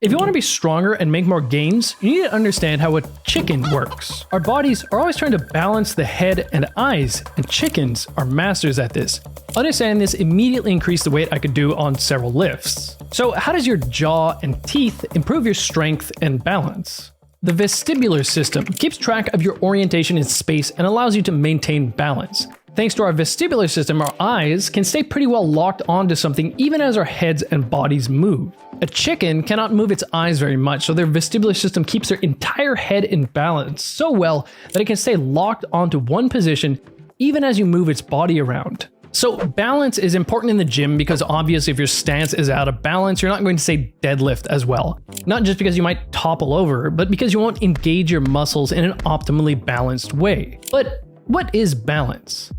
If you want to be stronger and make more gains, you need to understand how a chicken works. Our bodies are always trying to balance the head and eyes, and chickens are masters at this. Understanding this immediately increased the weight I could do on several lifts. So how does your jaw and teeth improve your strength and balance? The vestibular system keeps track of your orientation in space and allows you to maintain balance. Thanks to our vestibular system, our eyes can stay pretty well locked onto something even as our heads and bodies move. A chicken cannot move its eyes very much, so their vestibular system keeps their entire head in balance so well that it can stay locked onto one position even as you move its body around. So balance is important in the gym because obviously if your stance is out of balance, you're not going to say deadlift as well. Not just because you might topple over, but because you won't engage your muscles in an optimally balanced way. But what is balance?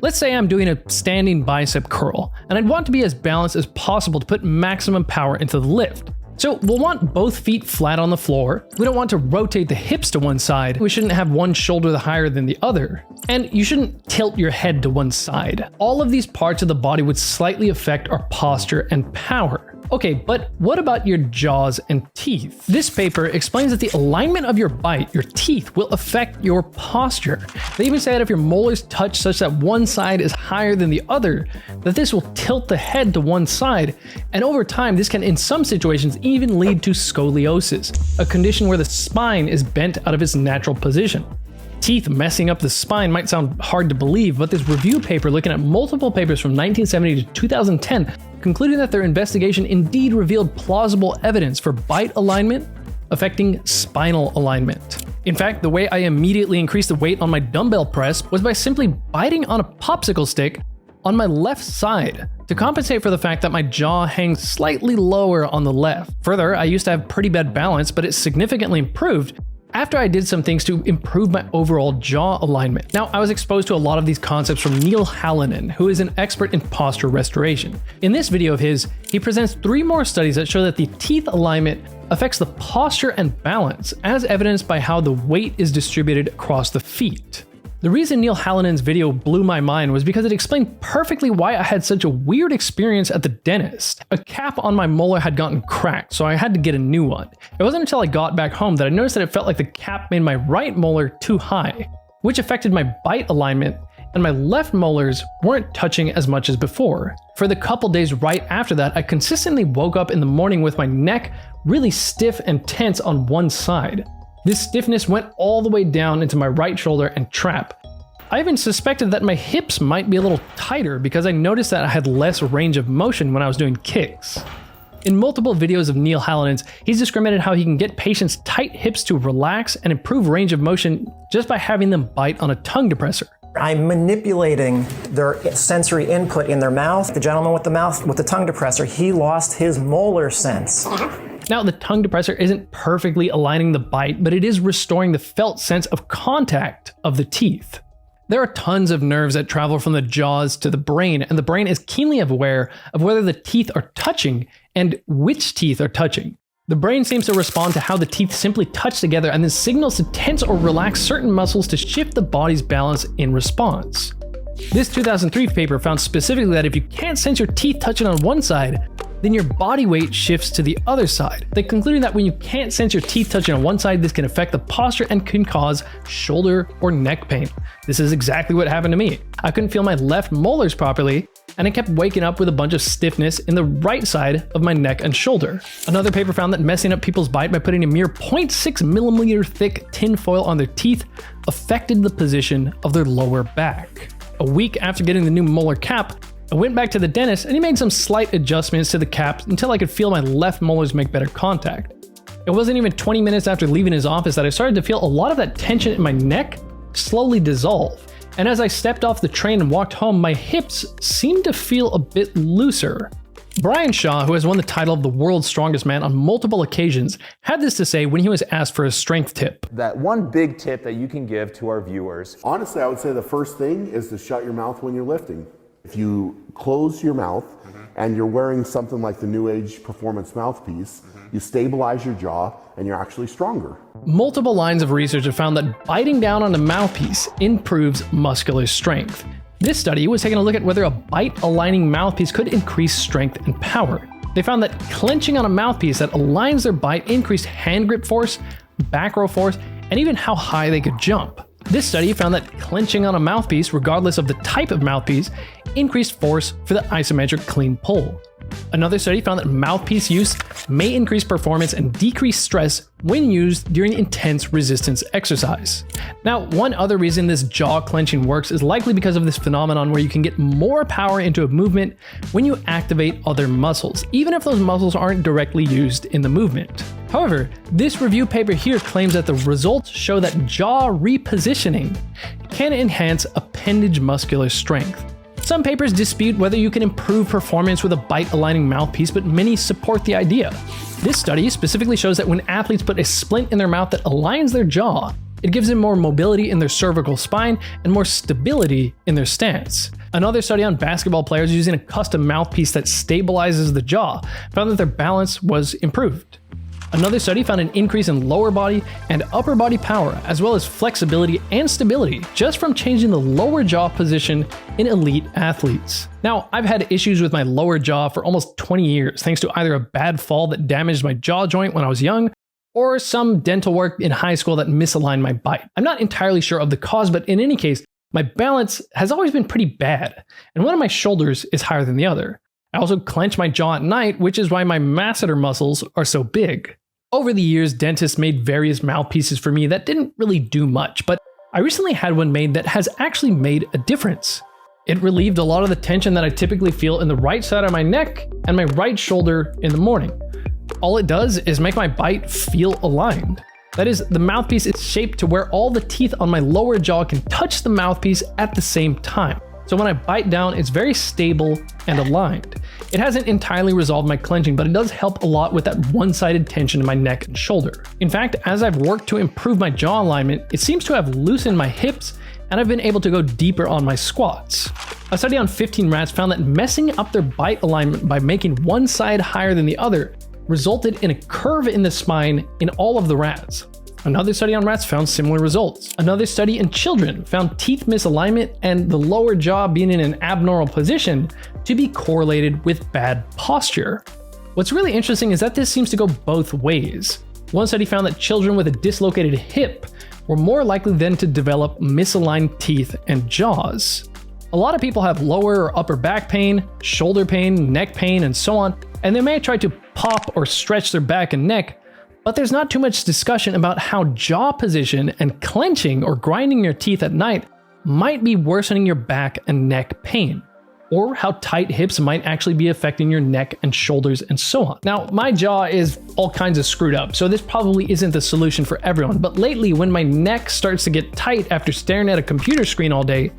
Let's say I'm doing a standing bicep curl, and I'd want to be as balanced as possible to put maximum power into the lift. So we'll want both feet flat on the floor. We don't want to rotate the hips to one side. We shouldn't have one shoulder higher than the other. And you shouldn't tilt your head to one side. All of these parts of the body would slightly affect our posture and power. Okay, but what about your jaws and teeth? This paper explains that the alignment of your bite, your teeth, will affect your posture. They even say that if your molars touch such that one side is higher than the other, that this will tilt the head to one side, and over time this can in some situations even lead to scoliosis, a condition where the spine is bent out of its natural position. Teeth messing up the spine might sound hard to believe, but this review paper looking at multiple papers from 1970 to 2010 concluded that their investigation indeed revealed plausible evidence for bite alignment affecting spinal alignment. In fact, the way I immediately increased the weight on my dumbbell press was by simply biting on a popsicle stick on my left side to compensate for the fact that my jaw hangs slightly lower on the left. Further, I used to have pretty bad balance, but it significantly improved after I did some things to improve my overall jaw alignment. Now, I was exposed to a lot of these concepts from Neil Hallinan, who is an expert in posture restoration. In this video of his, he presents 3 more studies that show that the teeth alignment affects the posture and balance, as evidenced by how the weight is distributed across the feet. The reason Neil Hallinan's video blew my mind was because it explained perfectly why I had such a weird experience at the dentist. A cap on my molar had gotten cracked, so I had to get a new one. It wasn't until I got back home that I noticed that it felt like the cap made my right molar too high, which affected my bite alignment, and my left molars weren't touching as much as before. For the couple days right after that, I consistently woke up in the morning with my neck really stiff and tense on one side. This stiffness went all the way down into my right shoulder and trap. I even suspected that my hips might be a little tighter because I noticed that I had less range of motion when I was doing kicks. In multiple videos of Neil Hallinan's, he's discriminated how he can get patients' tight hips to relax and improve range of motion just by having them bite on a tongue depressor. I'm manipulating their sensory input in their mouth. The gentleman with the tongue depressor, he lost his molar sense. Now, the tongue depressor isn't perfectly aligning the bite, but it is restoring the felt sense of contact of the teeth. There are tons of nerves that travel from the jaws to the brain, and the brain is keenly aware of whether the teeth are touching and which teeth are touching. The brain seems to respond to how the teeth simply touch together and then signals to tense or relax certain muscles to shift the body's balance in response. This 2003 paper found specifically that if you can't sense your teeth touching on one side, then your body weight shifts to the other side. They concluded that when you can't sense your teeth touching on one side, this can affect the posture and can cause shoulder or neck pain. This is exactly what happened to me. I couldn't feel my left molars properly, and I kept waking up with a bunch of stiffness in the right side of my neck and shoulder. Another paper found that messing up people's bite by putting a mere 0.6 millimeter thick tin foil on their teeth affected the position of their lower back. A week after getting the new molar cap, I went back to the dentist and he made some slight adjustments to the cap until I could feel my left molars make better contact. It wasn't even 20 minutes after leaving his office that I started to feel a lot of that tension in my neck slowly dissolve. And as I stepped off the train and walked home, my hips seemed to feel a bit looser. Brian Shaw, who has won the title of the world's strongest man on multiple occasions, had this to say when he was asked for a strength tip. That one big tip that you can give to our viewers. Honestly, I would say the first thing is to shut your mouth when you're lifting. If you close your mouth and you're wearing something like the New Age Performance Mouthpiece, you stabilize your jaw and you're actually stronger. Multiple lines of research have found that biting down on the mouthpiece improves muscular strength. This study was taking a look at whether a bite-aligning mouthpiece could increase strength and power. They found that clenching on a mouthpiece that aligns their bite increased hand grip force, back row force, and even how high they could jump. This study found that clenching on a mouthpiece, regardless of the type of mouthpiece, increased force for the isometric clean pull. Another study found that mouthpiece use may increase performance and decrease stress when used during intense resistance exercise. Now, one other reason this jaw clenching works is likely because of this phenomenon where you can get more power into a movement when you activate other muscles, even if those muscles aren't directly used in the movement. However, this review paper here claims that the results show that jaw repositioning can enhance appendage muscular strength. Some papers dispute whether you can improve performance with a bite-aligning mouthpiece, but many support the idea. This study specifically shows that when athletes put a splint in their mouth that aligns their jaw, it gives them more mobility in their cervical spine and more stability in their stance. Another study on basketball players using a custom mouthpiece that stabilizes the jaw found that their balance was improved. Another study found an increase in lower body and upper body power, as well as flexibility and stability, just from changing the lower jaw position in elite athletes. Now, I've had issues with my lower jaw for almost 20 years, thanks to either a bad fall that damaged my jaw joint when I was young, or some dental work in high school that misaligned my bite. I'm not entirely sure of the cause, but in any case, my balance has always been pretty bad, and one of my shoulders is higher than the other. I also clench my jaw at night, which is why my masseter muscles are so big. Over the years, dentists made various mouthpieces for me that didn't really do much, but I recently had one made that has actually made a difference. It relieved a lot of the tension that I typically feel in the right side of my neck and my right shoulder in the morning. All it does is make my bite feel aligned. That is, the mouthpiece is shaped to where all the teeth on my lower jaw can touch the mouthpiece at the same time. So when I bite down, it's very stable and aligned. It hasn't entirely resolved my clenching, but it does help a lot with that one-sided tension in my neck and shoulder. In fact, as I've worked to improve my jaw alignment, it seems to have loosened my hips, and I've been able to go deeper on my squats. A study on 15 rats found that messing up their bite alignment by making one side higher than the other resulted in a curve in the spine in all of the rats. Another study on rats found similar results. Another study in children found teeth misalignment and the lower jaw being in an abnormal position to be correlated with bad posture. What's really interesting is that this seems to go both ways. One study found that children with a dislocated hip were more likely then to develop misaligned teeth and jaws. A lot of people have lower or upper back pain, shoulder pain, neck pain, and so on, and they may try to pop or stretch their back and neck, but there's not too much discussion about how jaw position and clenching or grinding your teeth at night might be worsening your back and neck pain, or how tight hips might actually be affecting your neck and shoulders and so on. Now, my jaw is all kinds of screwed up, so this probably isn't the solution for everyone, but lately when my neck starts to get tight after staring at a computer screen all day,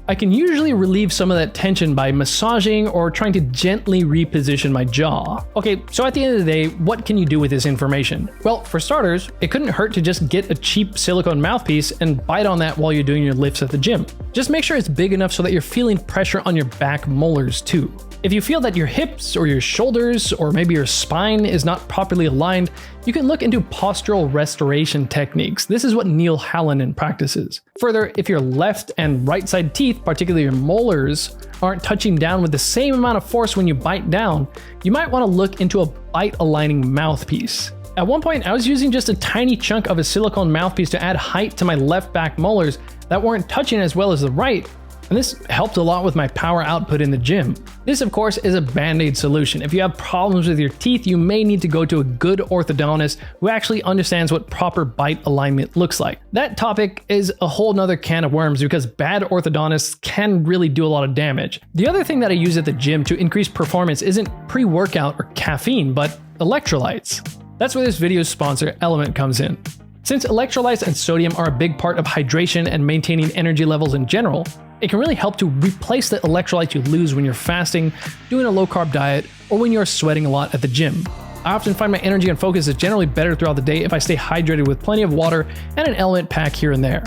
I can usually relieve some of that tension by massaging or trying to gently reposition my jaw. Okay, so at the end of the day, what can you do with this information? Well, for starters, it couldn't hurt to just get a cheap silicone mouthpiece and bite on that while you're doing your lifts at the gym. Just make sure it's big enough so that you're feeling pressure on your back molars too. If you feel that your hips or your shoulders or maybe your spine is not properly aligned, you can look into postural restoration techniques. This is what Neil Hallinan practices. Further, if your left and right side teeth, particularly your molars, aren't touching down with the same amount of force when you bite down, you might want to look into a bite aligning mouthpiece. At one point, I was using just a tiny chunk of a silicone mouthpiece to add height to my left back molars that weren't touching as well as the right, and this helped a lot with my power output in the gym. This, of course, is a band-aid solution. If you have problems with your teeth, you may need to go to a good orthodontist who actually understands what proper bite alignment looks like. That topic is a whole nother can of worms because bad orthodontists can really do a lot of damage. The other thing that I use at the gym to increase performance isn't pre-workout or caffeine, but electrolytes. That's where this video's sponsor, Element, comes in. Since electrolytes and sodium are a big part of hydration and maintaining energy levels in general, it can really help to replace the electrolytes you lose when you're fasting, doing a low-carb diet, or when you're sweating a lot at the gym. I often find my energy and focus is generally better throughout the day if I stay hydrated with plenty of water and an Element pack here and there.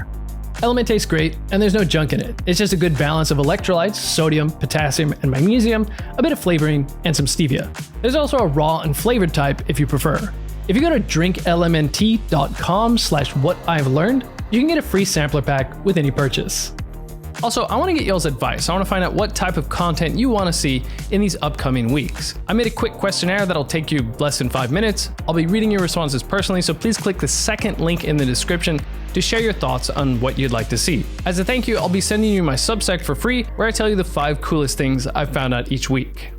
Element tastes great, and there's no junk in it. It's just a good balance of electrolytes, sodium, potassium, and magnesium, a bit of flavoring, and some stevia. There's also a raw and flavored type if you prefer. If you go to drinklmnt.com/whatI'veLearned, you can get a free sampler pack with any purchase. Also, I want to get y'all's advice. I want to find out what type of content you want to see in these upcoming weeks. I made a quick questionnaire that'll take you less than 5 minutes. I'll be reading your responses personally, so please click the second link in the description to share your thoughts on what you'd like to see. As a thank you, I'll be sending you my Substack for free, where I tell you the 5 coolest things I've found out each week.